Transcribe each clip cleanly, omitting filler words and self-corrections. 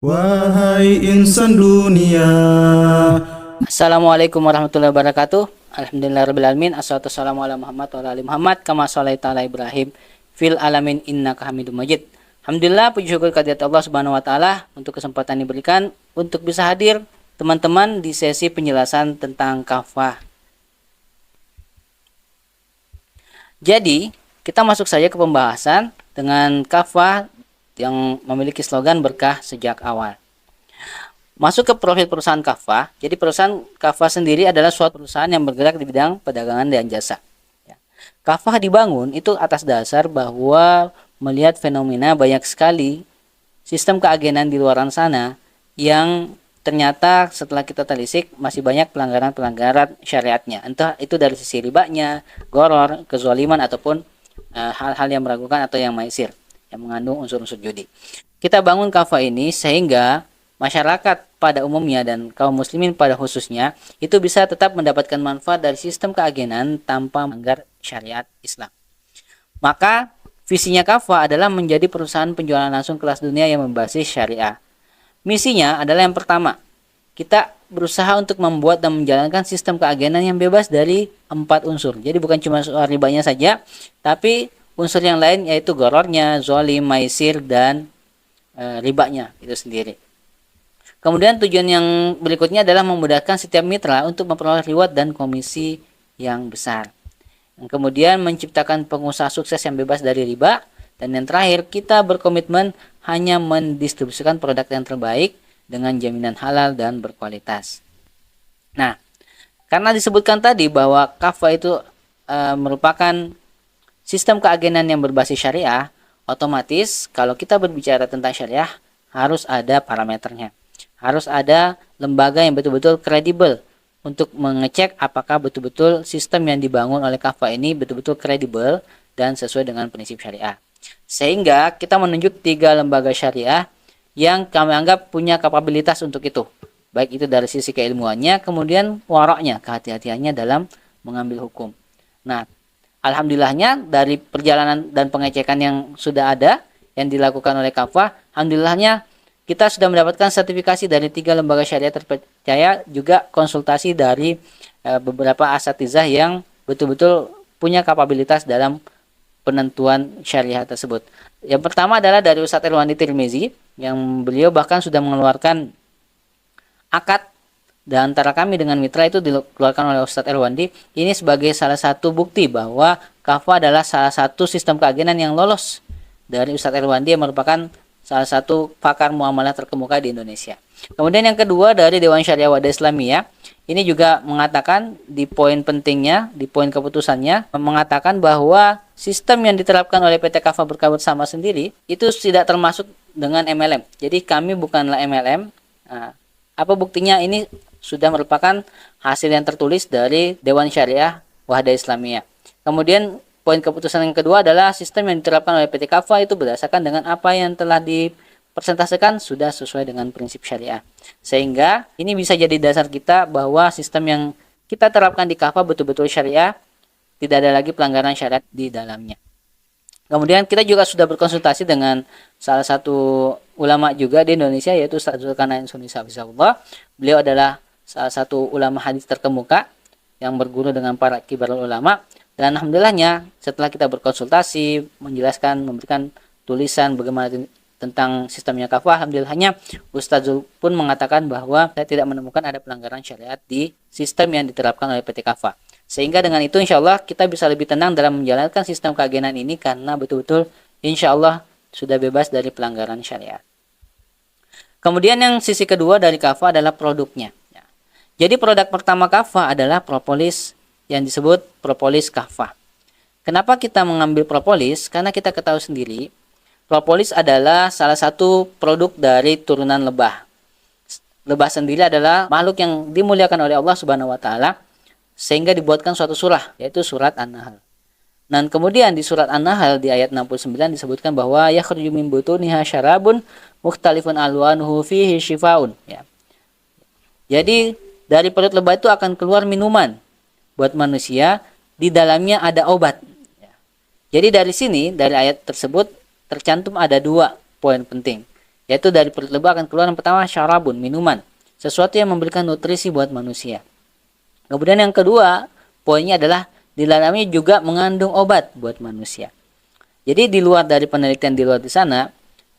Wahai insan dunia. Assalamualaikum warahmatullahi wabarakatuh. Alhamdulillahirrahmanirrahim. Assalatu wassalamu ala Muhammad wa ala ali Muhammad kama sholaita ala Ibrahim fil alamin innaka Hamidum Majid. Alhamdulillah, puji syukur kehadirat Allah Subhanahu wa taala untuk kesempatan diberikan untuk bisa hadir teman-teman di sesi penjelasan tentang kafah. Jadi, kita masuk saja ke pembahasan dengan kafah yang memiliki slogan berkah sejak awal. Masuk ke profil perusahaan kafah. Jadi perusahaan kafah sendiri adalah suatu perusahaan yang bergerak di bidang perdagangan dan jasa. Kafah dibangun itu atas dasar bahwa melihat fenomena banyak sekali sistem keagenan di luar sana yang ternyata setelah kita telisik masih banyak pelanggaran-pelanggaran syariatnya. Entah itu dari sisi ribanya, goror, kezaliman ataupun hal-hal yang meragukan atau yang maisir yang mengandung unsur-unsur judi. Kita bangun kafah ini sehingga masyarakat pada umumnya dan kaum muslimin pada khususnya itu bisa tetap mendapatkan manfaat dari sistem keagenan tanpa melanggar syariat Islam. Maka visinya kafah adalah menjadi perusahaan penjualan langsung kelas dunia yang berbasis syariah. Misinya adalah yang pertama, kita berusaha untuk membuat dan menjalankan sistem keagenan yang bebas dari 4 unsur. Jadi bukan cuma soal ribanya saja, tapi unsur yang lain yaitu gorornya, zalim, maisir, dan ribanya itu sendiri. Kemudian tujuan yang berikutnya adalah memudahkan setiap mitra untuk memperoleh reward dan komisi yang besar. Dan kemudian menciptakan pengusaha sukses yang bebas dari riba. Dan yang terakhir, kita berkomitmen hanya mendistribusikan produk yang terbaik dengan jaminan halal dan berkualitas. Nah, karena disebutkan tadi bahwa kafah itu merupakan sistem keagenan yang berbasis syariah, otomatis kalau kita berbicara tentang syariah harus ada parameternya. Harus ada lembaga yang betul-betul kredibel untuk mengecek apakah betul-betul sistem yang dibangun oleh kafah ini betul-betul kredibel dan sesuai dengan prinsip syariah. Sehingga kita menunjuk 3 lembaga syariah yang kami anggap punya kapabilitas untuk itu. Baik itu dari sisi keilmuannya, kemudian waraknya, kehati-hatiannya dalam mengambil hukum. Nah, alhamdulillahnya dari perjalanan dan pengecekan yang sudah ada yang dilakukan oleh kafah, alhamdulillahnya kita sudah mendapatkan sertifikasi dari 3 lembaga syariah terpercaya, juga konsultasi dari beberapa asatizah yang betul-betul punya kapabilitas dalam penentuan syariah tersebut. Yang pertama adalah dari Ustadz Irwandi Tirmizi, yang beliau bahkan sudah mengeluarkan akad dan antara kami dengan mitra itu dikeluarkan oleh Ustadz Irwandi. Ini sebagai salah satu bukti bahwa kafah adalah salah satu sistem keagenan yang lolos dari Ustadz Irwandi yang merupakan salah satu pakar muamalah terkemuka di Indonesia. Kemudian yang kedua dari Dewan Syariah Wadah Islamiyah, ini juga mengatakan di poin pentingnya, di poin keputusannya, mengatakan bahwa sistem yang diterapkan oleh PT Kafah Berkah Bersama sendiri itu tidak termasuk dengan MLM. Jadi kami bukanlah MLM. Nah, apa buktinya? Ini sudah merupakan hasil yang tertulis dari Dewan Syariah Wadah Islamiyah. Kemudian poin keputusan yang kedua adalah sistem yang diterapkan oleh PT Kafah itu berdasarkan dengan apa yang telah dipresentasikan sudah sesuai dengan prinsip syariah. Sehingga ini bisa jadi dasar kita bahwa sistem yang kita terapkan di Kafah betul-betul syariah, tidak ada lagi pelanggaran syariat di dalamnya. Kemudian kita juga sudah berkonsultasi dengan salah satu ulama juga di Indonesia, yaitu Ustaz Zulkarnain Suni Hafizahullah. Beliau adalah salah satu ulama hadis terkemuka yang berguru dengan para kibarul ulama. Dan alhamdulillahnya setelah kita berkonsultasi, menjelaskan, memberikan tulisan bagaimana tentang sistemnya kafah, alhamdulillahnya Ustaz Zul pun mengatakan bahwa saya tidak menemukan ada pelanggaran syariat di sistem yang diterapkan oleh PT Kafah. Sehingga dengan itu insya Allah kita bisa lebih tenang dalam menjalankan sistem keagenan ini karena betul-betul insya Allah sudah bebas dari pelanggaran syariat. Kemudian yang sisi kedua dari kafah adalah produknya. Jadi produk pertama kafah adalah propolis yang disebut propolis kafah. Kenapa kita mengambil propolis? Karena kita ketahui sendiri, propolis adalah salah satu produk dari turunan lebah. Lebah sendiri adalah makhluk yang dimuliakan oleh Allah Subhanahu wa taala sehingga dibuatkan suatu surah, yaitu surat An-Nahl. Dan kemudian di surat An-Nahl di ayat 69 disebutkan bahwa yakhruju min butuniha syarabun mukhtalifun alwanuhu fihi shifaun, ya. Jadi dari perut lebah itu akan keluar minuman buat manusia, di dalamnya ada obat. Jadi dari sini, dari ayat tersebut tercantum ada 2 poin penting. Yaitu dari perut lebah akan keluar yang pertama syarabun, minuman, sesuatu yang memberikan nutrisi buat manusia. Kemudian yang kedua, poinnya adalah di dalamnya juga mengandung obat buat manusia. Jadi di luar dari penelitian di luar di sana,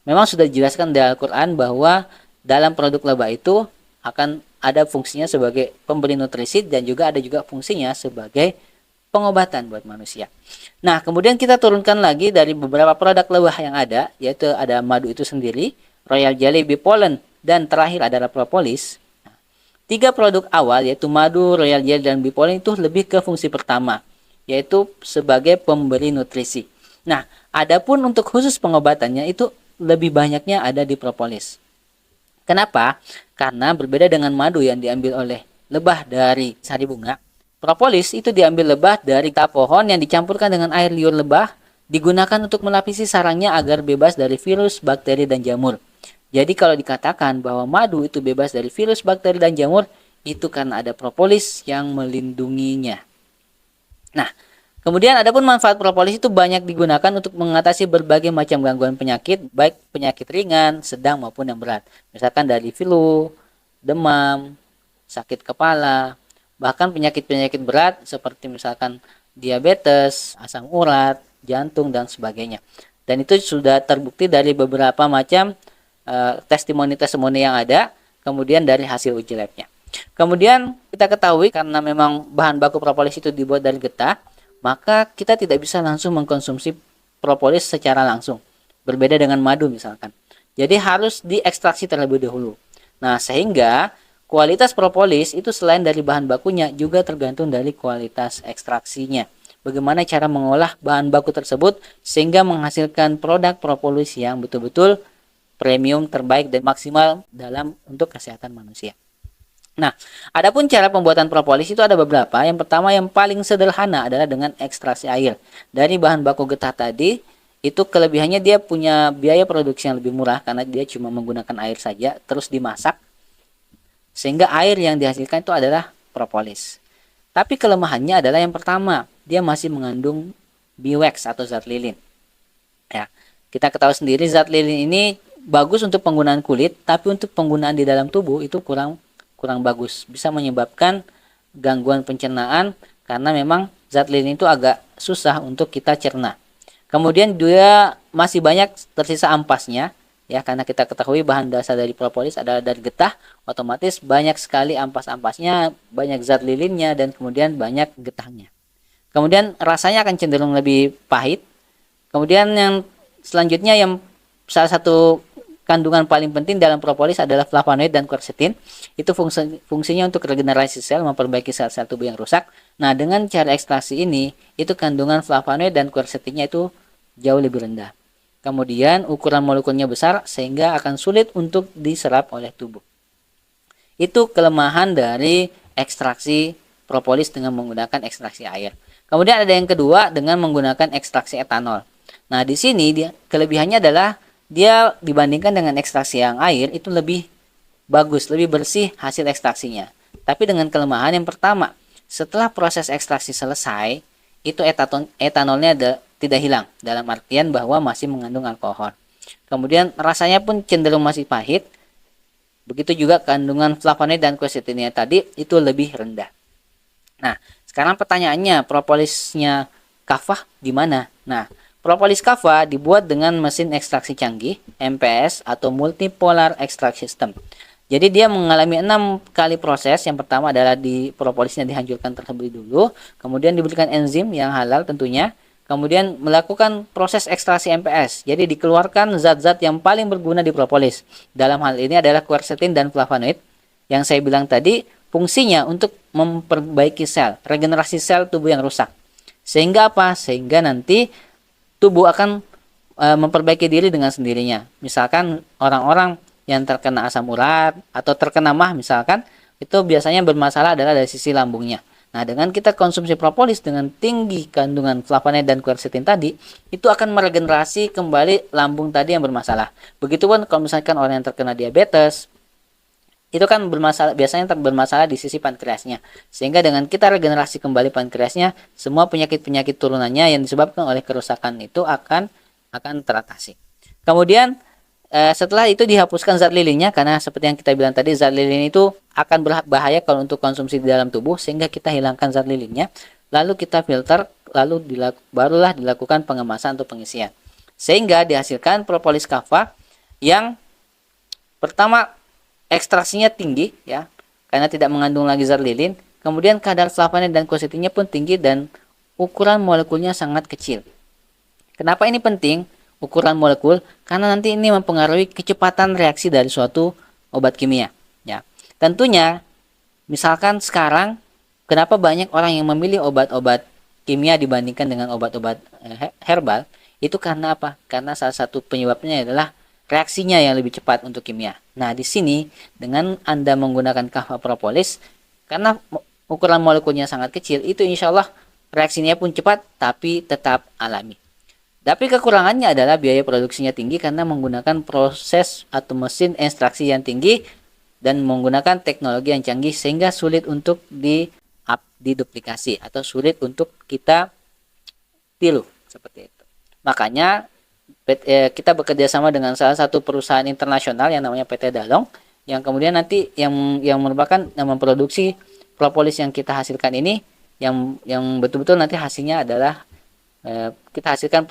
memang sudah dijelaskan di Al-Quran bahwa dalam produk lebah itu akan ada fungsinya sebagai pemberi nutrisi dan juga ada juga fungsinya sebagai pengobatan buat manusia. Nah, kemudian kita turunkan lagi dari beberapa produk lebah yang ada, yaitu ada madu itu sendiri, royal jelly, bee pollen, dan terakhir adalah propolis. Tiga produk awal yaitu madu, royal jelly, dan bee pollen itu lebih ke fungsi pertama, yaitu sebagai pemberi nutrisi. Nah, adapun untuk khusus pengobatannya itu lebih banyaknya ada di propolis. Kenapa? Karena berbeda dengan madu yang diambil oleh lebah dari sari bunga, propolis itu diambil lebah dari getah pohon yang dicampurkan dengan air liur lebah, digunakan untuk melapisi sarangnya agar bebas dari virus, bakteri, dan jamur. Jadi kalau dikatakan bahwa madu itu bebas dari virus, bakteri, dan jamur, itu karena ada propolis yang melindunginya. Nah, kemudian adapun manfaat propolis itu banyak digunakan untuk mengatasi berbagai macam gangguan penyakit, baik penyakit ringan, sedang maupun yang berat. Misalkan dari flu, demam, sakit kepala, bahkan penyakit-penyakit berat seperti misalkan diabetes, asam urat, jantung, dan sebagainya. Dan itu sudah terbukti dari beberapa macam testimoni-testimoni yang ada, kemudian dari hasil uji labnya. Kemudian kita ketahui karena memang bahan baku propolis itu dibuat dari getah, maka kita tidak bisa langsung mengkonsumsi propolis secara langsung. Berbeda dengan madu misalkan. Jadi harus diekstraksi terlebih dahulu. Nah, sehingga kualitas propolis itu selain dari bahan bakunya juga tergantung dari kualitas ekstraksinya. Bagaimana cara mengolah bahan baku tersebut sehingga menghasilkan produk propolis yang betul-betul premium, terbaik, dan maksimal dalam untuk kesehatan manusia. Nah, adapun cara pembuatan propolis itu ada beberapa. Yang pertama yang paling sederhana adalah dengan ekstraksi air. Dari bahan baku getah tadi, itu kelebihannya dia punya biaya produksi yang lebih murah karena dia cuma menggunakan air saja, terus dimasak. Sehingga air yang dihasilkan itu adalah propolis. Tapi kelemahannya adalah yang pertama, dia masih mengandung beeswax atau zat lilin. Ya, kita ketahui sendiri zat lilin ini bagus untuk penggunaan kulit, tapi untuk penggunaan di dalam tubuh itu kurang bagus, bisa menyebabkan gangguan pencernaan karena memang zat lilin itu agak susah untuk kita cerna. Kemudian dia masih banyak tersisa ampasnya, ya, karena kita ketahui bahan dasar dari propolis adalah dari getah, otomatis banyak sekali ampas-ampasnya, banyak zat lilinnya, dan kemudian banyak getahnya. Kemudian rasanya akan cenderung lebih pahit. Kemudian yang selanjutnya yang salah satu kandungan paling penting dalam propolis adalah flavonoid dan quercetin. Itu fungsinya untuk regenerasi sel, memperbaiki sel-sel tubuh yang rusak. Nah, dengan cara ekstraksi ini, itu kandungan flavonoid dan quercetinnya itu jauh lebih rendah. Kemudian ukuran molekulnya besar sehingga akan sulit untuk diserap oleh tubuh. Itu kelemahan dari ekstraksi propolis dengan menggunakan ekstraksi air. Kemudian ada yang kedua dengan menggunakan ekstraksi etanol. Nah, di sini kelebihannya adalah dia dibandingkan dengan ekstraksi yang air itu lebih bagus, lebih bersih hasil ekstraksinya. Tapi dengan kelemahan yang pertama, setelah proses ekstraksi selesai, itu etanolnya tidak hilang, dalam artian bahwa masih mengandung alkohol. Kemudian rasanya pun cenderung masih pahit. Begitu juga kandungan flavonoid dan quercetinnya tadi itu lebih rendah. Nah, sekarang pertanyaannya, propolisnya kafah gimana? Nah, propolis kava dibuat dengan mesin ekstraksi canggih, MPS atau Multipolar Extract System. Jadi dia mengalami 6 kali proses. Yang pertama adalah propolisnya dihancurkan terlebih dulu, kemudian diberikan enzim yang halal tentunya, kemudian melakukan proses ekstraksi MPS. Jadi dikeluarkan zat-zat yang paling berguna di propolis. Dalam hal ini adalah quercetin dan flavonoid. Yang saya bilang tadi fungsinya untuk memperbaiki sel, regenerasi sel tubuh yang rusak. Sehingga apa? Sehingga nanti tubuh akan memperbaiki diri dengan sendirinya. Misalkan orang-orang yang terkena asam urat atau terkena MAH misalkan, itu biasanya bermasalah adalah dari sisi lambungnya. Nah, dengan kita konsumsi propolis dengan tinggi kandungan flavonoid dan quercetin tadi, itu akan meregenerasi kembali lambung tadi yang bermasalah. Begitupun kalau misalkan orang yang terkena diabetes, itu kan biasanya bermasalah di sisi pankreasnya. Sehingga dengan kita regenerasi kembali pankreasnya, semua penyakit-penyakit turunannya yang disebabkan oleh kerusakan itu akan teratasi. Kemudian Setelah itu dihapuskan zat lilinnya, karena seperti yang kita bilang tadi, zat lilin itu akan berbahaya kalau untuk konsumsi di dalam tubuh, sehingga kita hilangkan zat lilinnya, lalu kita filter, lalu barulah dilakukan pengemasan atau pengisian, sehingga dihasilkan propolis kava yang pertama ekstraksinya tinggi ya, karena tidak mengandung lagi zat lilin, kemudian kadar flavonoid dan quercetinnya pun tinggi dan ukuran molekulnya sangat kecil. Kenapa ini penting? Ukuran molekul, karena nanti ini mempengaruhi kecepatan reaksi dari suatu obat kimia ya. Tentunya misalkan sekarang kenapa banyak orang yang memilih obat-obat kimia dibandingkan dengan obat-obat herbal, itu karena apa? Karena salah satu penyebabnya adalah reaksinya yang lebih cepat untuk kimia. Nah, di sini dengan Anda menggunakan kava propolis, karena ukuran molekulnya sangat kecil, itu insya Allah reaksinya pun cepat tapi tetap alami. Tapi kekurangannya adalah biaya produksinya tinggi karena menggunakan proses atau mesin ekstraksi yang tinggi dan menggunakan teknologi yang canggih, sehingga sulit untuk diduplikasi atau sulit untuk kita tiru seperti itu. Makanya kita bekerja sama dengan salah satu perusahaan internasional yang namanya PT Dalong, yang kemudian nanti yang merupakan yang memproduksi propolis yang kita hasilkan ini, yang betul-betul nanti hasilnya adalah kita hasilkan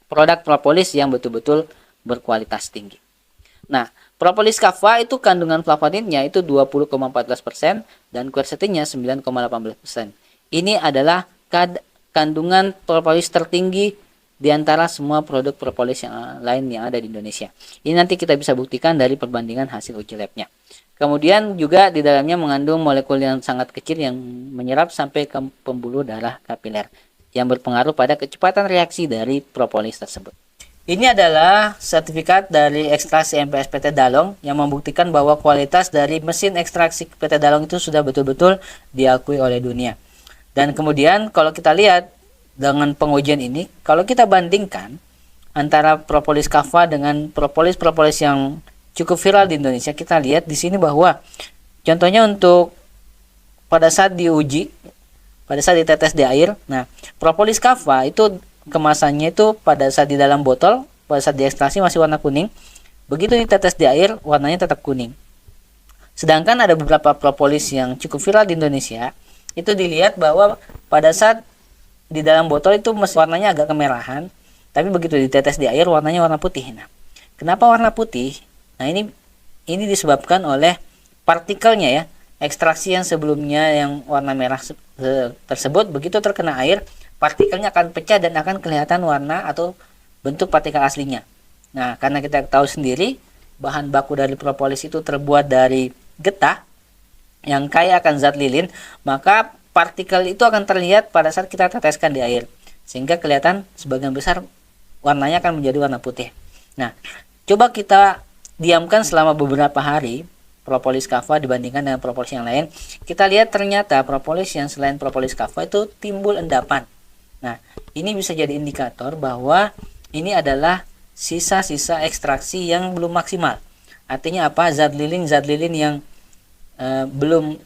produk propolis yang betul-betul berkualitas tinggi. Nah, propolis kava itu kandungan flavonoidnya itu 20,14% dan quercetinnya 9,18%. Ini adalah kandungan propolis tertinggi di antara semua produk propolis yang lain yang ada di Indonesia. Ini nanti kita bisa buktikan dari perbandingan hasil uji labnya. Kemudian juga di dalamnya mengandung molekul yang sangat kecil yang menyerap sampai ke pembuluh darah kapiler, yang berpengaruh pada kecepatan reaksi dari propolis tersebut. Ini adalah sertifikat dari ekstraksi MPS PT Dalong yang membuktikan bahwa kualitas dari mesin ekstraksi PT Dalong itu sudah betul-betul diakui oleh dunia. Dan kemudian kalau kita lihat dengan pengujian ini, kalau kita bandingkan antara propolis kava dengan propolis yang cukup viral di Indonesia, kita lihat di sini bahwa contohnya untuk pada saat diuji, pada saat ditetes di air, nah propolis kava itu kemasannya itu pada saat di dalam botol, pada saat diekstraksi masih warna kuning, begitu ditetes di air warnanya tetap kuning. Sedangkan ada beberapa propolis yang cukup viral di Indonesia, itu dilihat bahwa pada saat di dalam botol itu warnanya agak kemerahan, tapi begitu ditetes di air warnanya warna putih. Nah, kenapa warna putih? Nah, ini disebabkan oleh partikelnya ya. Ekstraksi yang sebelumnya yang warna merah tersebut begitu terkena air, partikelnya akan pecah dan akan kelihatan warna atau bentuk partikel aslinya. Nah, karena kita tahu sendiri bahan baku dari propolis itu terbuat dari getah yang kaya akan zat lilin, maka partikel itu akan terlihat pada saat kita teteskan di air, sehingga kelihatan sebagian besar warnanya akan menjadi warna putih. Nah, coba kita diamkan selama beberapa hari propolis kava dibandingkan dengan propolis yang lain, kita lihat ternyata propolis yang selain propolis kava itu timbul endapan. Nah, ini bisa jadi indikator bahwa ini adalah sisa-sisa ekstraksi yang belum maksimal. Artinya apa? Zat lilin yang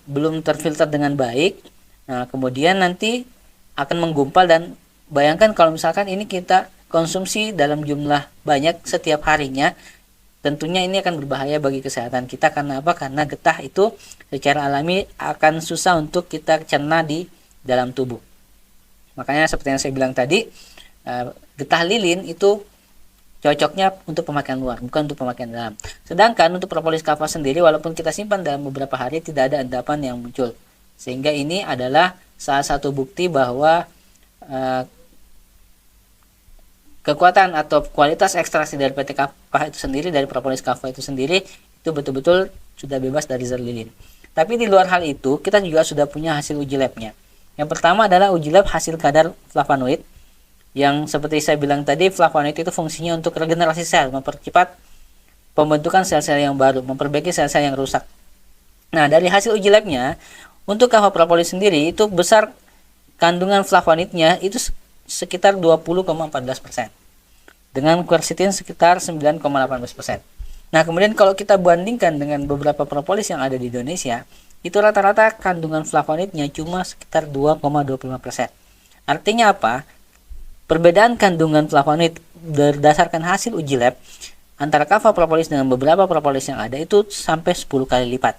belum terfilter dengan baik. Nah, kemudian nanti akan menggumpal, dan bayangkan kalau misalkan ini kita konsumsi dalam jumlah banyak setiap harinya, tentunya ini akan berbahaya bagi kesehatan kita. Karena apa? Karena getah itu secara alami akan susah untuk kita cerna di dalam tubuh. Makanya seperti yang saya bilang tadi, getah lilin itu cocoknya untuk pemakaian luar, bukan untuk pemakaian dalam. Sedangkan untuk propolis kava sendiri, walaupun kita simpan dalam beberapa hari, tidak ada endapan yang muncul. Sehingga ini adalah salah satu bukti bahwa kekuatan atau kualitas ekstraksi dari PT kava itu sendiri, dari propolis kava itu sendiri, itu betul-betul sudah bebas dari zat lilin. Tapi di luar hal itu, kita juga sudah punya hasil uji labnya. Yang pertama adalah uji lab hasil kadar flavonoid, yang seperti saya bilang tadi, flavonoid itu fungsinya untuk regenerasi sel, mempercepat pembentukan sel-sel yang baru, memperbaiki sel-sel yang rusak. Nah, dari hasil uji labnya, untuk kava propolis sendiri itu besar kandungan flavonoidnya itu sekitar 20,14%, dengan quercetin sekitar 9,18%. Nah, kemudian kalau kita bandingkan dengan beberapa propolis yang ada di Indonesia, itu rata-rata kandungan flavonoidnya cuma sekitar 2,25%. Artinya apa? Perbedaan kandungan flavonoid berdasarkan hasil uji lab, antara kava propolis dengan beberapa propolis yang ada itu sampai 10 kali lipat.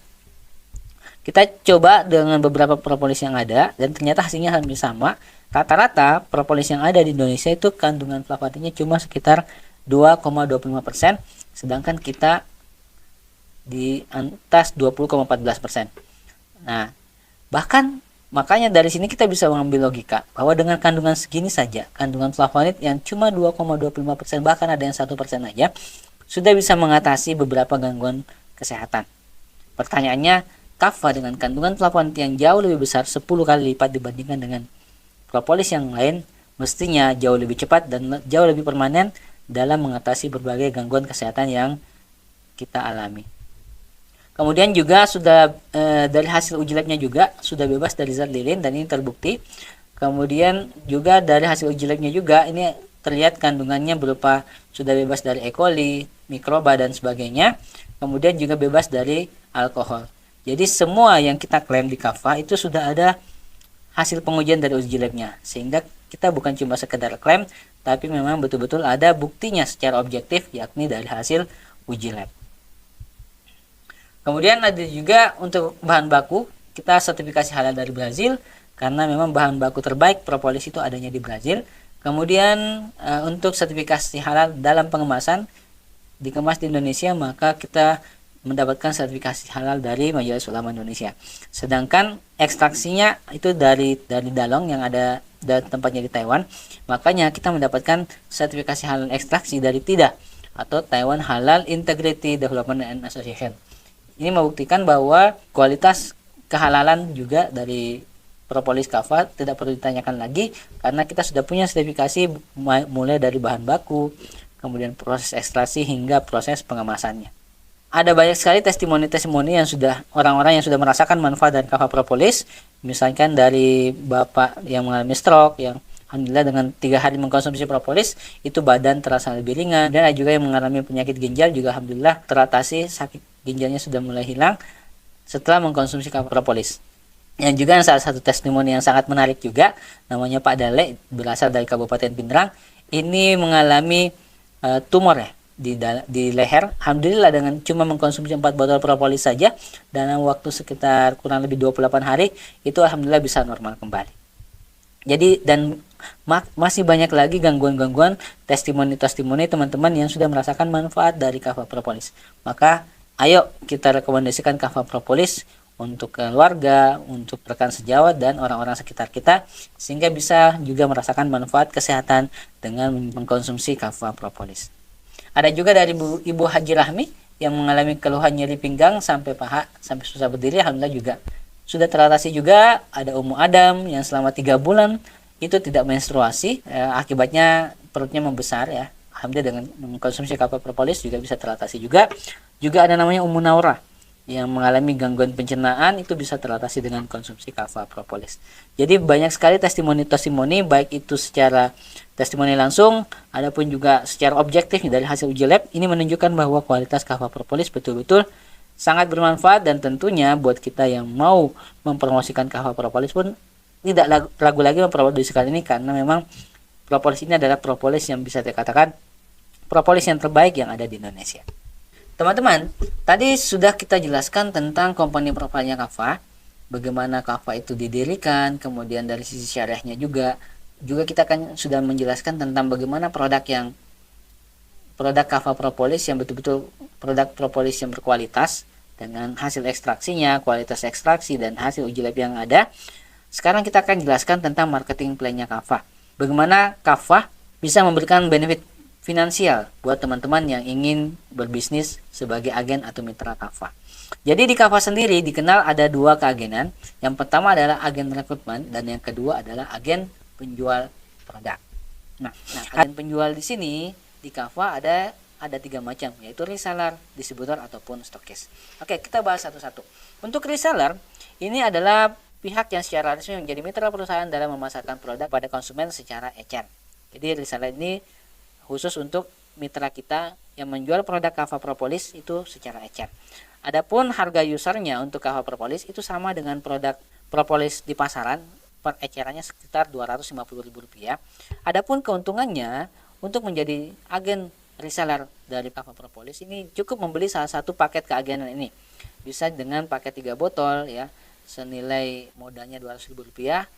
Kita coba dengan beberapa propolis yang ada dan ternyata hasilnya hampir sama. Rata-rata propolis yang ada di Indonesia itu kandungan flavonoidnya cuma sekitar 2,25%, sedangkan kita di atas 20,14%. Nah, bahkan makanya dari sini kita bisa mengambil logika bahwa dengan kandungan segini saja, kandungan flavonoid yang cuma 2,25%, bahkan ada yang 1% aja, sudah bisa mengatasi beberapa gangguan kesehatan. Pertanyaannya, kava dengan kandungan flavonoid yang jauh lebih besar 10 kali lipat dibandingkan dengan propolis yang lain, mestinya jauh lebih cepat dan jauh lebih permanen dalam mengatasi berbagai gangguan kesehatan yang kita alami. Kemudian juga sudah dari hasil uji labnya juga sudah bebas dari zat lilin dan ini terbukti. Kemudian juga dari hasil uji labnya juga ini terlihat kandungannya berupa sudah bebas dari E. coli, mikroba dan sebagainya. Kemudian juga bebas dari alkohol. Jadi semua yang kita klaim di kava itu sudah ada hasil pengujian dari uji labnya, sehingga kita bukan cuma sekedar klaim, tapi memang betul-betul ada buktinya secara objektif, yakni dari hasil uji lab. Kemudian ada juga untuk bahan baku, kita sertifikasi halal dari Brazil, karena memang bahan baku terbaik propolis itu adanya di Brazil. Kemudian untuk sertifikasi halal dalam pengemasan, dikemas di Indonesia, maka kita mendapatkan sertifikasi halal dari Majelis Ulama Indonesia. Sedangkan ekstraksinya itu dari Dalong yang ada tempatnya di Taiwan, makanya kita mendapatkan sertifikasi halal ekstraksi dari TIDA atau Taiwan Halal Integrity Development and Association. Ini membuktikan bahwa kualitas kehalalan juga dari propolis kava tidak perlu ditanyakan lagi, karena kita sudah punya sertifikasi mulai dari bahan baku, kemudian proses ekstraksi hingga proses pengemasannya. Ada banyak sekali testimoni-testimoni yang sudah orang-orang yang sudah merasakan manfaat dari kava propolis, misalkan dari bapak yang mengalami stroke yang alhamdulillah dengan 3 hari mengkonsumsi propolis itu badan terasa lebih ringan, dan ada juga yang mengalami penyakit ginjal juga alhamdulillah teratasi, sakit ginjalnya sudah mulai hilang setelah mengkonsumsi kava propolis. Yang juga salah satu testimoni yang sangat menarik juga, namanya Pak Dale, berasal dari Kabupaten Pindrang. Ini mengalami tumor ya di leher. Alhamdulillah dengan cuma mengkonsumsi 4 botol propolis saja dalam waktu sekitar kurang lebih 28 hari itu alhamdulillah bisa normal kembali. Jadi dan masih banyak lagi gangguan-gangguan, testimoni-testimoni teman-teman yang sudah merasakan manfaat dari kava propolis. Maka ayo kita rekomendasikan kava propolis untuk keluarga, untuk rekan sejawat dan orang-orang sekitar kita, sehingga bisa juga merasakan manfaat kesehatan dengan mengkonsumsi kava propolis. Ada juga dari Ibu Haji Rahmi yang mengalami keluhan nyeri pinggang sampai paha, sampai susah berdiri, alhamdulillah juga sudah teratasi juga. Ada Ummu Adam yang selama 3 bulan itu tidak menstruasi, akibatnya perutnya membesar ya. Alhamdulillah dengan mengkonsumsi kava propolis juga bisa teratasi juga. Juga ada namanya Ummu Naura yang mengalami gangguan pencernaan, itu bisa teratasi dengan konsumsi kava propolis. Jadi banyak sekali testimoni-testimoni, baik itu secara testimoni langsung, adapun juga secara objektif dari hasil uji lab. Ini menunjukkan bahwa kualitas kava propolis betul-betul sangat bermanfaat, dan tentunya buat kita yang mau mempromosikan kava propolis pun tidak ragu lagi mempromosikan ini, karena memang propolis ini adalah propolis yang bisa dikatakan propolis yang terbaik yang ada di Indonesia. Teman-teman, tadi sudah kita jelaskan tentang company profilnya kava, bagaimana kava itu didirikan, kemudian dari sisi syariahnya juga kita kan sudah menjelaskan tentang bagaimana produk kava propolis yang betul-betul produk propolis yang berkualitas dengan hasil ekstraksinya, kualitas ekstraksi dan hasil uji lab yang ada. Sekarang kita akan jelaskan tentang marketing plan-nya kava. Bagaimana kava bisa memberikan benefit finansial buat teman-teman yang ingin berbisnis sebagai agen atau mitra kava. Jadi di kava sendiri dikenal ada 2 keagenan. Yang pertama adalah agen rekrutmen dan yang kedua adalah agen penjual produk. Nah, agen penjual di sini di kava ada 3 macam, yaitu reseller, distributor ataupun stokis. Oke, kita bahas satu-satu. Untuk reseller, ini adalah pihak yang secara resmi menjadi mitra perusahaan dalam memasarkan produk pada konsumen secara ecer. Jadi reseller ini khusus untuk mitra kita yang menjual produk kava propolis itu secara ecer. Adapun harga usernya untuk kava propolis itu sama dengan produk propolis di pasaran, per ecerannya sekitar Rp250.000. Adapun keuntungannya untuk menjadi agen reseller dari Kava Propolis ini cukup membeli salah satu paket keagenan ini. Bisa dengan paket 3 botol ya, senilai modalnya Rp200.000,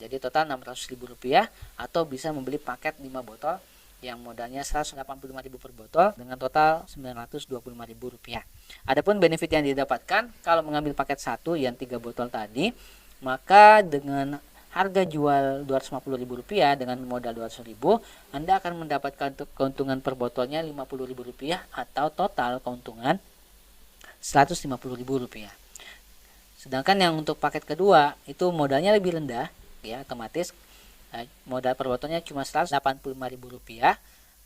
jadi total Rp600.000, atau bisa membeli paket 5 botol yang modalnya Rp185.000 per botol dengan total Rp925.000. Adapun benefit yang didapatkan kalau mengambil paket 1 yang 3 botol tadi, maka dengan harga jual Rp250.000 dengan modal Rp200.000, Anda akan mendapatkan keuntungan per botolnya Rp50.000 atau total keuntungan Rp150.000. Sedangkan yang untuk paket kedua itu modalnya lebih rendah ya, otomatis modal per botolnya cuma Rp185.000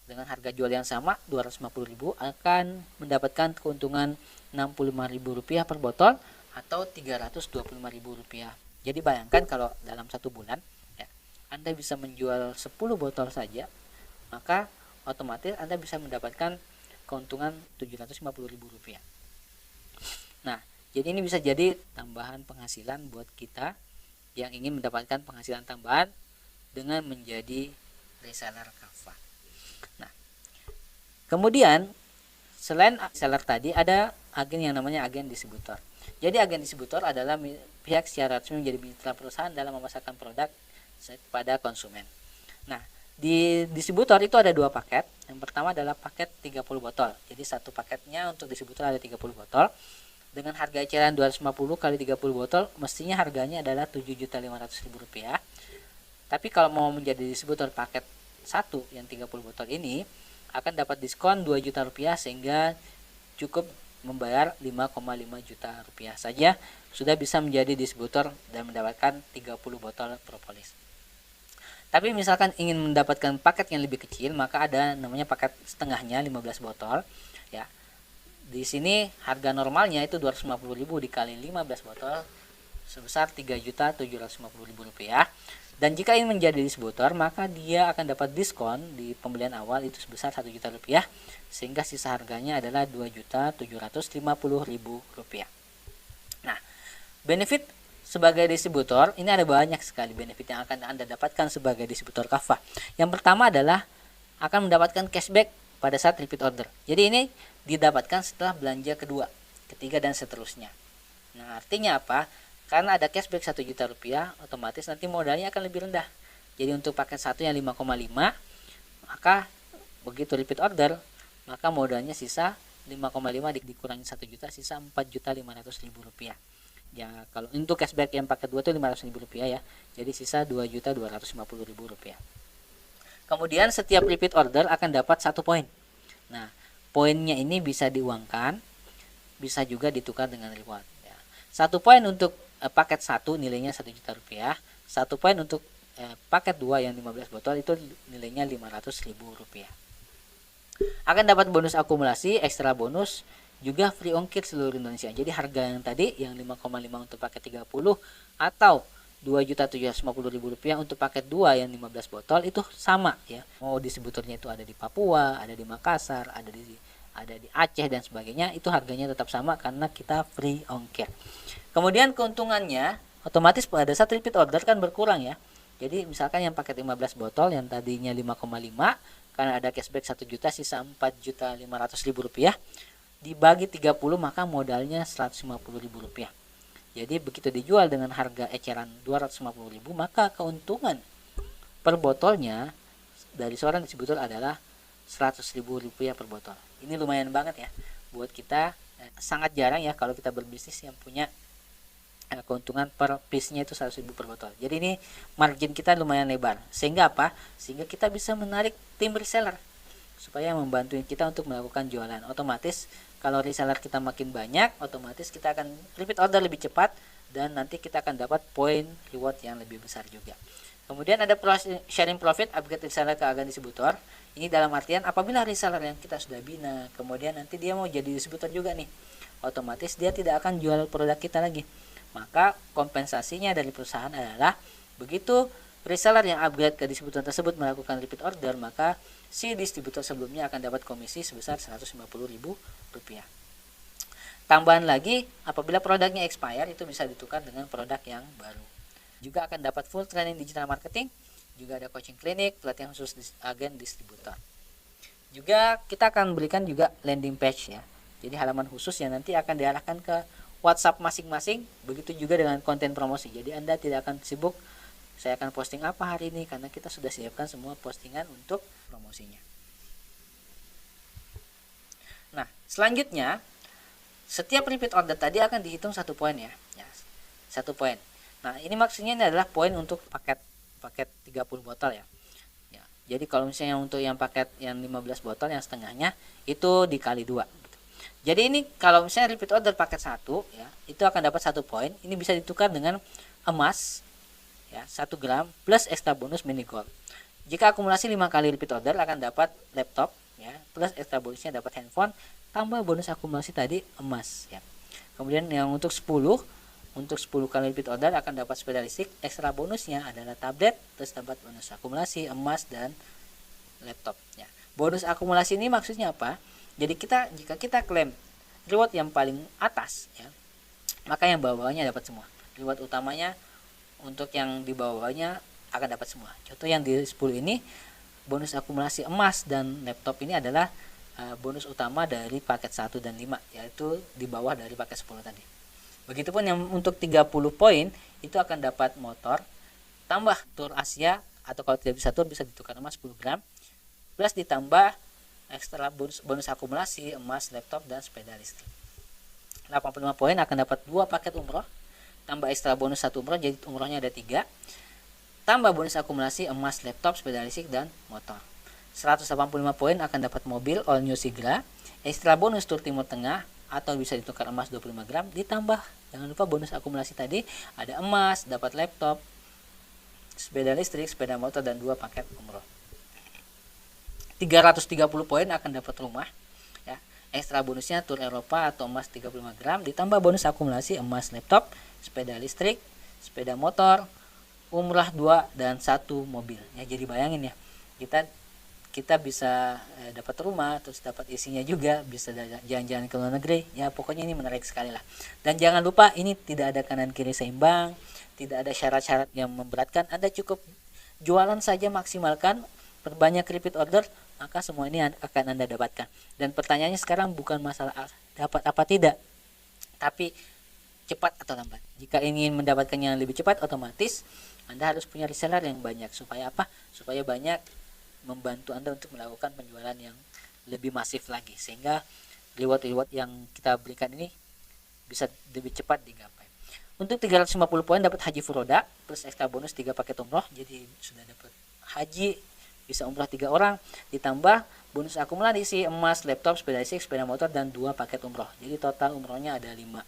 dengan harga jual yang sama Rp250.000 akan mendapatkan keuntungan Rp65.000 per botol atau Rp325.000. Jadi bayangkan kalau dalam 1 bulan ya, Anda bisa menjual 10 botol saja, maka otomatis Anda bisa mendapatkan keuntungan Rp750.000. Nah, jadi ini bisa jadi tambahan penghasilan buat kita yang ingin mendapatkan penghasilan tambahan dengan menjadi reseller Kava. Nah, kemudian selain seller tadi ada agen yang namanya agen distributor. Jadi agen distributor adalah pihak secara resmi menjadi mitra perusahaan dalam memasarkan produk kepada konsumen. Nah, di distributor itu ada 2 paket. Yang pertama adalah paket 30 botol. Jadi satu paketnya untuk distributor ada 30 botol. Dengan harga eceran 250 kali 30 botol, mestinya harganya adalah Rp7.500.000. Tapi kalau mau menjadi distributor paket 1 yang 30 botol ini akan dapat diskon Rp2 juta sehingga cukup membayar Rp5,5 juta saja sudah bisa menjadi distributor dan mendapatkan 30 botol propolis. Tapi misalkan ingin mendapatkan paket yang lebih kecil, maka ada namanya paket setengahnya 15 botol ya. Di sini harga normalnya itu Rp250.000 dikali 15 botol sebesar Rp3.750.000. Dan jika ingin menjadi distributor, maka dia akan dapat diskon di pembelian awal itu sebesar Rp1 juta sehingga sisa harganya adalah Rp2.750.000. Nah, benefit sebagai distributor ini ada banyak sekali benefit yang akan Anda dapatkan sebagai distributor Kava. Yang pertama adalah akan mendapatkan cashback pada saat repeat order. Jadi ini didapatkan setelah belanja kedua, ketiga dan seterusnya. Nah, artinya apa? Karena ada cashback Rp1 juta, otomatis nanti modalnya akan lebih rendah. Jadi untuk paket 1 yang 5,5, maka begitu repeat order, maka modalnya sisa 5,5 dikurangi 1 juta, sisa Rp4.500.000. Ya, kalau untuk cashback yang paket 2 itu Rp500.000 ya. Jadi sisa Rp2.250.000. Kemudian setiap repeat order akan dapat 1 poin. Nah, poinnya ini bisa diuangkan, bisa juga ditukar dengan reward. 1 poin untuk paket 1 nilainya Rp1 juta. 1 poin untuk paket 2 yang 15 botol itu nilainya Rp500.000. Akan dapat bonus akumulasi, ekstra bonus, juga free ongkir seluruh Indonesia. Jadi harga yang tadi yang 5,5 untuk paket 30 atau Rp2.750.000 untuk paket 2 yang 15 botol itu sama ya. Mau distributornya itu ada di Papua, ada di Makassar, ada di Aceh dan sebagainya, itu harganya tetap sama karena kita free ongkir. Kemudian keuntungannya otomatis pada saat repeat order kan berkurang ya. Jadi misalkan yang paket 15 botol yang tadinya 5,5 karena ada cashback 1 juta sisa Rp4.500.000 dibagi 30 maka modalnya Rp150.000. Jadi begitu dijual dengan harga eceran Rp250.000 maka keuntungan per botolnya dari seorang distributor adalah Rp100.000 per botol. Ini lumayan banget ya buat kita. Sangat jarang ya kalau kita berbisnis yang punya keuntungan per piece-nya itu Rp100.000 per botol. Jadi ini margin kita lumayan lebar. Sehingga apa? Sehingga kita bisa menarik tim reseller supaya membantu kita untuk melakukan jualan. Otomatis kalau reseller kita makin banyak, otomatis kita akan repeat order lebih cepat dan nanti kita akan dapat poin reward yang lebih besar juga. Kemudian ada sharing profit upgrade reseller ke agen distributor. Ini dalam artian apabila reseller yang kita sudah bina, kemudian nanti dia mau jadi distributor juga nih, otomatis dia tidak akan jual produk kita lagi. Maka kompensasinya dari perusahaan adalah begitu reseller yang upgrade ke distributor tersebut melakukan repeat order, maka si distributor sebelumnya akan dapat komisi sebesar Rp150.000. Tambahan lagi, apabila produknya expire itu bisa ditukar dengan produk yang baru. Juga akan dapat full training digital marketing juga ada coaching klinik, pelatihan khusus agen distributor. Juga kita akan berikan juga landing page ya. Jadi halaman khusus yang nanti akan diarahkan ke WhatsApp masing-masing, begitu juga dengan konten promosi. Jadi Anda tidak akan sibuk saya akan posting apa hari ini, karena kita sudah siapkan semua postingan untuk promosinya. Nah, selanjutnya setiap repeat order tadi akan dihitung 1 poin ya. 1 poin. Nah, ini maksudnya ini adalah poin untuk paket 30 botol ya. Jadi kalau misalnya untuk yang paket yang 15 botol yang setengahnya itu dikali 2. Jadi ini kalau misalnya repeat order paket 1 ya, itu akan dapat 1 poin. Ini bisa ditukar dengan emas ya, 1 gram plus ekstra bonus mini gold. Jika akumulasi 5 kali repeat order akan dapat laptop ya, plus ekstra bonusnya dapat handphone tambah bonus akumulasi tadi emas ya. Kemudian yang untuk 10 kali repeat order akan dapat sepeda listrik, ekstra bonusnya adalah tablet, terus dapat bonus akumulasi emas dan laptop ya. Bonus akumulasi ini maksudnya apa? Jadi jika kita klaim reward yang paling atas ya, maka yang bawahnya dapat semua. Reward utamanya untuk yang di bawahnya akan dapat semua. Contoh yang di 10 ini bonus akumulasi emas dan laptop ini adalah bonus utama dari paket 1 dan 5, yaitu di bawah dari paket 10 tadi. Begitupun yang untuk 30 poin itu akan dapat motor tambah tur Asia, atau kalau tidak bisa tur bisa ditukar emas 10 gram plus ditambah ekstra bonus akumulasi emas, laptop dan sepeda listrik. 85 poin akan dapat 2 paket umroh tambah ekstra bonus 1 umroh, jadi umrohnya ada 3, tambah bonus akumulasi emas, laptop, sepeda listrik dan motor. 185 poin akan dapat mobil all new Sigra, ekstra bonus tur Timur Tengah atau bisa ditukar emas 25 gram, ditambah jangan lupa bonus akumulasi tadi ada emas, dapat laptop, sepeda listrik, sepeda motor dan 2 paket umroh. 330 poin akan dapat rumah ya. Ekstra bonusnya tur Eropa atau emas 35 gram, ditambah bonus akumulasi emas, laptop, sepeda listrik, sepeda motor, umrah 2 dan 1 mobil ya. Jadi bayangin ya, kita bisa dapat rumah, terus dapat isinya juga, bisa jalan-jalan ke luar negeri ya. Pokoknya ini menarik sekali lah. Dan jangan lupa ini tidak ada kanan kiri seimbang, tidak ada syarat-syarat yang memberatkan. Anda cukup jualan saja, maksimalkan, perbanyak repeat order, maka semua ini akan Anda dapatkan. Dan pertanyaannya sekarang bukan masalah dapat apa tidak, tapi cepat atau lambat. Jika ingin mendapatkannya yang lebih cepat, otomatis Anda harus punya reseller yang banyak. Supaya apa? Supaya banyak membantu Anda untuk melakukan penjualan yang lebih masif lagi, sehingga reward yang kita berikan ini bisa lebih cepat digapai. Untuk 350 poin dapat haji furoda plus ekstra bonus 3 paket umroh, jadi sudah dapat haji, bisa umroh 3 orang, ditambah bonus akumulasi emas, laptop, sepeda listrik, sepeda motor dan 2 paket umroh. Jadi total umrohnya ada 5.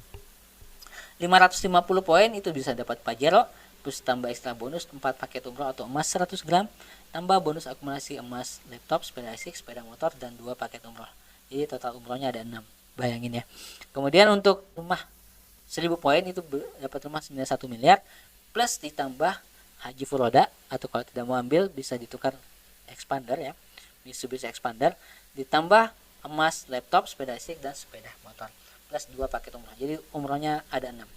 550 poin itu bisa dapat Pajero plus tambah ekstra bonus 4 paket umroh atau emas 100 gram, tambah bonus akumulasi emas, laptop, sepeda listrik, sepeda motor dan 2 paket umroh. Jadi total umrohnya ada 6. Bayangin ya. Kemudian untuk rumah 1000 poin itu dapat rumah 91 miliar plus ditambah haji furoda, atau kalau tidak mau ambil bisa ditukar expander ya, Mitsubishi Expander, ditambah emas, laptop, sepeda listrik dan sepeda motor plus 2 paket umroh. Jadi umrohnya ada 6.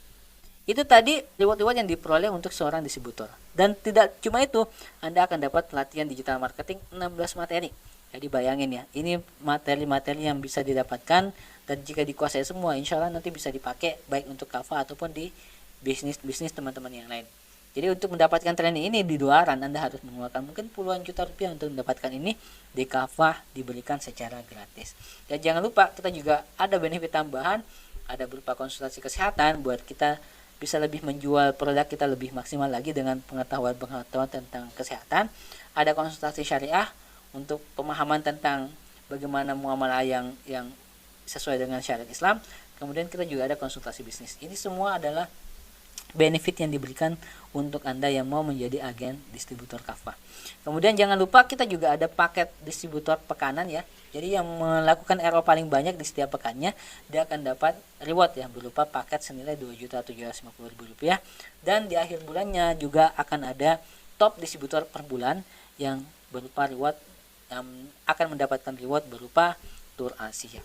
Itu tadi reward-reward yang diperoleh untuk seorang distributor. Dan tidak cuma itu, Anda akan dapat pelatihan digital marketing 16 materi. Jadi bayangin ya, ini materi-materi yang bisa didapatkan, dan jika dikuasai semua, insya Allah nanti bisa dipakai baik untuk Kava ataupun di bisnis teman-teman yang lain. Jadi untuk mendapatkan training ini di luaran, Anda harus mengeluarkan mungkin puluhan juta rupiah untuk mendapatkan ini. Di Kava diberikan secara gratis. Dan jangan lupa kita juga ada benefit tambahan, ada berupa konsultasi kesehatan buat kita bisa lebih menjual produk kita lebih maksimal lagi dengan pengetahuan tentang kesehatan. Ada konsultasi syariah untuk pemahaman tentang bagaimana muamalah yang sesuai dengan syariat Islam. Kemudian kita juga ada konsultasi bisnis. Ini semua adalah benefit yang diberikan untuk Anda yang mau menjadi agen distributor Kava. Kemudian jangan lupa kita juga ada paket distributor pekanan ya. Jadi yang melakukan RO paling banyak di setiap pekannya, dia akan dapat reward ya berupa paket senilai Rp2.750.000, dan di akhir bulannya juga akan ada top distributor per bulan yang berupa reward, akan mendapatkan reward berupa tur Asia.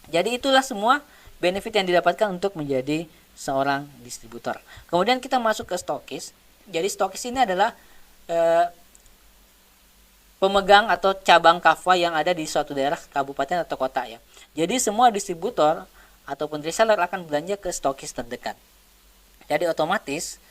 Jadi itulah semua benefit yang didapatkan untuk menjadi seorang distributor. Kemudian kita masuk ke stokis. Jadi stokis ini adalah eh, pemegang atau cabang Kafwa yang ada di suatu daerah, kabupaten atau kota ya. Jadi semua distributor ataupun reseller akan belanja ke stokis terdekat. Jadi otomatis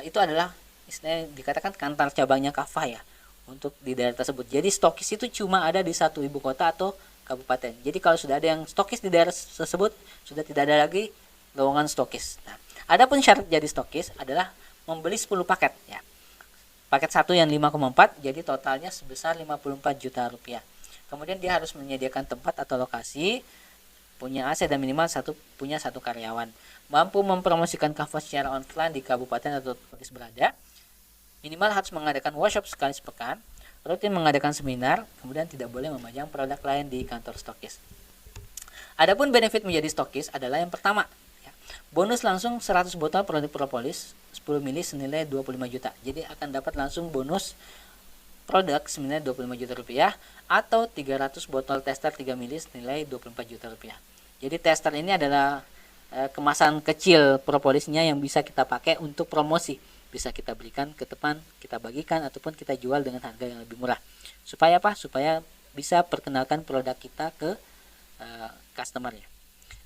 itu adalah istilahnya dikatakan kantor cabangnya Kafwa ya untuk di daerah tersebut. Jadi stokis itu cuma ada di satu ibu kota atau kabupaten. Jadi kalau sudah ada yang stokis di daerah tersebut, sudah tidak ada lagi lowongan stokis. Nah, adapun syarat jadi stokis adalah membeli 10 paket ya. Paket 1 yang 5,4 jadi totalnya sebesar 54 juta rupiah. Kemudian dia harus menyediakan tempat atau lokasi, punya AC dan minimal punya satu karyawan, mampu mempromosikan Kafwa secara online di kabupaten atau stokis berada, minimal harus mengadakan workshop sekali sepekan, rutin mengadakan seminar, kemudian tidak boleh memajang produk lain di kantor stokis. Adapun benefit menjadi stokis adalah yang pertama, ya, bonus langsung 100 botol produk propolis 10 mili senilai 25 juta. Jadi akan dapat langsung bonus produk senilai 25 juta rupiah atau 300 botol tester 3 mili senilai 24 juta rupiah. Jadi tester ini adalah kemasan kecil propolisnya yang bisa kita pakai untuk promosi. Bisa kita berikan ke teman, kita bagikan ataupun kita jual dengan harga yang lebih murah. Supaya apa? Supaya bisa perkenalkan produk kita ke customer ya.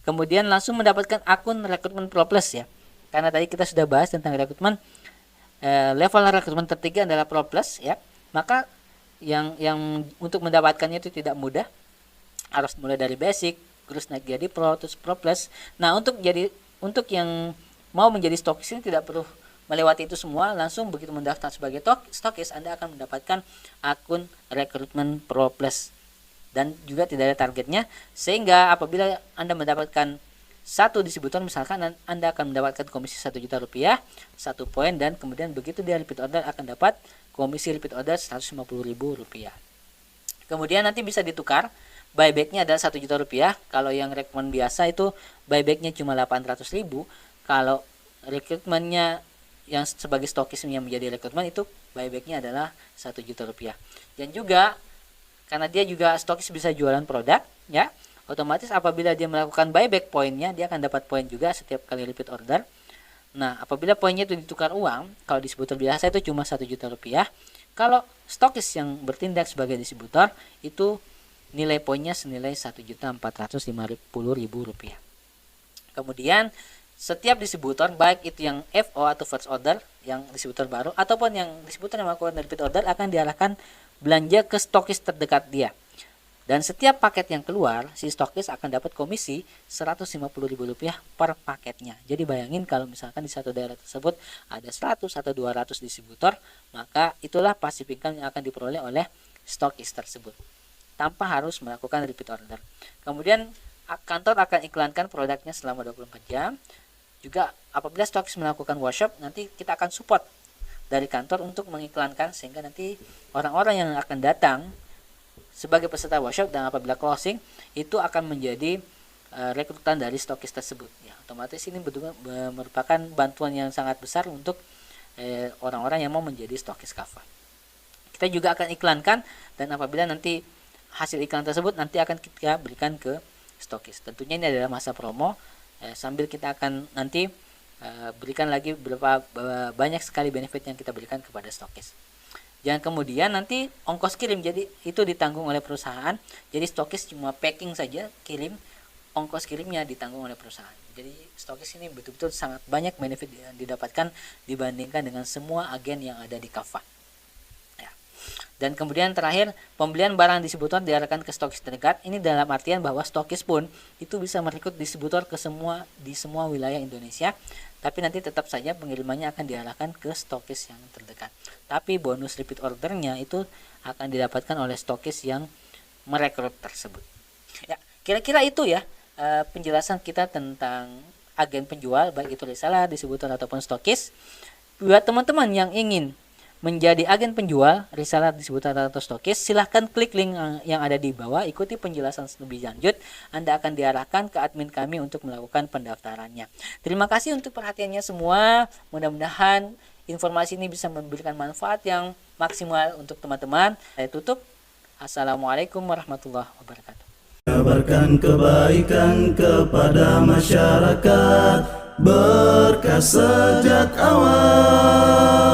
Kemudian langsung mendapatkan akun rekrutmen Pro Plus ya. Karena tadi kita sudah bahas tentang rekrutmen, level rekrutmen tertinggi adalah Pro Plus ya. Maka yang untuk mendapatkannya itu tidak mudah. Harus mulai dari basic, terus naik jadi Pro, terus Pro Plus. Nah, untuk yang mau menjadi stokis ini tidak perlu melewati itu semua, langsung begitu mendaftar sebagai stokis Anda akan mendapatkan akun rekrutmen Pro Plus dan juga tidak ada targetnya, sehingga apabila Anda mendapatkan satu distributor misalkan, Anda akan mendapatkan komisi 1 juta rupiah 1 poin, dan kemudian begitu dia repeat order akan dapat komisi repeat order 150.000 rupiah. Kemudian nanti bisa ditukar, buybacknya adalah 1 juta rupiah. Kalau yang rekrutmen biasa itu buybacknya cuma 800.000. Kalau rekrutmennya yang sebagai stokis yang menjadi rekrutmen itu buybacknya adalah 1 juta rupiah. Dan juga karena dia juga stokis bisa jualan produk ya, otomatis apabila dia melakukan buyback poinnya, dia akan dapat poin juga setiap kali repeat order. Nah, apabila poinnya itu ditukar uang, kalau distributor biasa itu cuma 1 juta rupiah. Kalau stokis yang bertindak sebagai distributor itu nilai poinnya senilai 1.450.000 rupiah. Kemudian setiap distributor, baik itu yang FO atau first order, yang distributor baru, ataupun yang distributor yang melakukan repeat order, akan diarahkan belanja ke stokis terdekat dia. Dan setiap paket yang keluar, si stokis akan dapat komisi 150.000 rupiah per paketnya. Jadi bayangin kalau misalkan di satu daerah tersebut ada 100 atau 200 distributor, maka itulah passive income yang akan diperoleh oleh stokis tersebut tanpa harus melakukan repeat order. Kemudian kantor akan iklankan produknya selama 24 jam. Juga apabila stokis melakukan workshop, nanti kita akan support dari kantor untuk mengiklankan, sehingga nanti orang-orang yang akan datang sebagai peserta workshop dan apabila closing itu akan menjadi rekrutan dari stokis tersebut ya. Otomatis ini merupakan bantuan yang sangat besar untuk orang-orang yang mau menjadi stokis Kafwa. Kita juga akan iklankan, dan apabila nanti hasil iklan tersebut nanti akan kita berikan ke stokis. Tentunya ini adalah masa promo, sambil kita akan nanti berikan lagi banyak sekali benefit yang kita berikan kepada stokis. Jangan kemudian nanti ongkos kirim jadi itu ditanggung oleh perusahaan. Jadi stokis cuma packing saja, kirim, ongkos kirimnya ditanggung oleh perusahaan. Jadi stokis ini betul-betul sangat banyak benefit yang didapatkan dibandingkan dengan semua agen yang ada di Kafwa. Ya. Dan kemudian terakhir, pembelian barang distributor diarahkan ke stokis terdekat. Ini dalam artian bahwa stokis pun itu bisa merekrut distributor di semua wilayah Indonesia. Tapi nanti tetap saja pengirimannya akan diarahkan ke stokis yang terdekat. Tapi bonus repeat ordernya itu akan didapatkan oleh stokis yang merekrut tersebut. Ya, kira-kira itu ya penjelasan kita tentang agen penjual, baik itu reseller, distributor ataupun stokis. Buat teman-teman yang ingin menjadi agen penjual, reseller, distributor atau stokis, silahkan klik link yang ada di bawah, ikuti penjelasan lebih lanjut. Anda akan diarahkan ke admin kami untuk melakukan pendaftarannya. Terima kasih untuk perhatiannya semua. Mudah-mudahan informasi ini bisa memberikan manfaat yang maksimal untuk teman-teman. Saya tutup. Assalamualaikum warahmatullahi wabarakatuh. Kabarkan kebaikan kepada masyarakat, berkah sejak awal.